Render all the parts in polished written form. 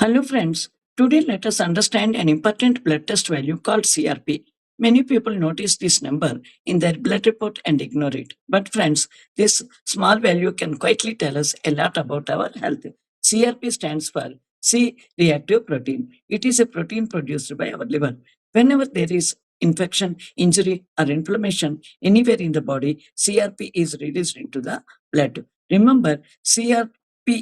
Hello, friends. Today, let us understand an important blood test value called CRP. Many people notice this number in their blood report and ignore it. But, friends, this small value can quietly tell us a lot about our health. CRP stands for C reactive protein. It is a protein produced by our liver. Whenever there is infection, injury, or inflammation anywhere in the body, CRP is released into the blood. Remember, CRP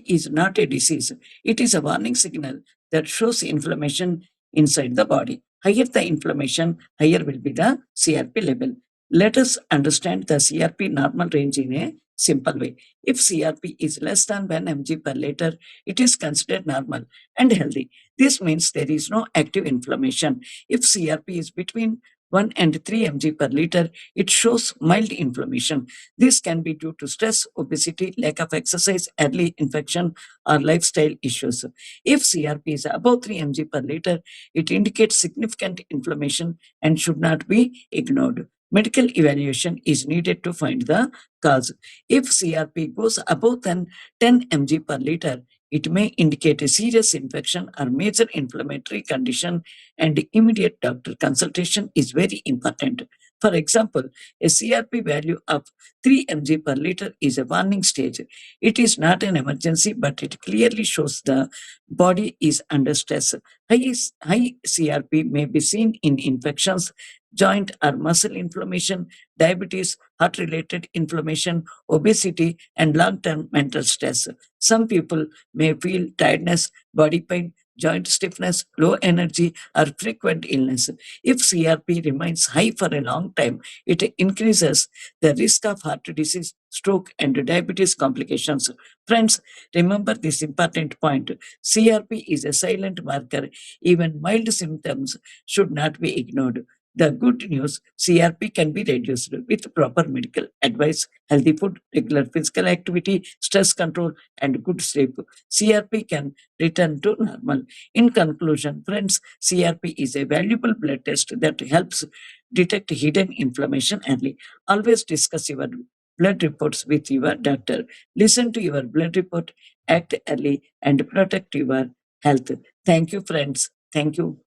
is not a disease. It is a warning signal that shows inflammation inside the body. Higher the inflammation, higher will be the CRP level. Let us understand the CRP normal range in a simple way. If CRP is less than 1 mg per liter, it is considered normal and healthy. This means there is no active inflammation. If CRP is between 1 and 3 mg per liter, it shows mild inflammation. This can be due to stress, obesity, lack of exercise, early infection, or lifestyle issues. If CRP is above 3 mg per liter, it indicates significant inflammation and should not be ignored. Medical evaluation is needed to find the cause. If CRP goes above 10 mg per liter, it may indicate a serious infection or major inflammatory condition, and immediate doctor consultation is very important. For example, a CRP value of 3 mg per liter is a warning stage. It is not an emergency, but it clearly shows the body is under stress. High CRP may be seen in infections, joint or muscle inflammation, diabetes, heart related inflammation, obesity, and long term mental stress. Some people may feel tiredness, body pain, joint stiffness, low energy, or frequent illness. If CRP remains high for a long time, it increases the risk of heart disease, stroke, and diabetes complications. Friends, remember this important point. CRP is a silent marker. Even mild symptoms should not be ignored. The good news, CRP can be reduced with proper medical advice, healthy food, regular physical activity, stress control, and good sleep. CRP can return to normal. In conclusion, friends, CRP is a valuable blood test that helps detect hidden inflammation early. Always discuss your blood reports with your doctor. Listen to your blood report, act early, and protect your health. Thank you, friends. Thank you.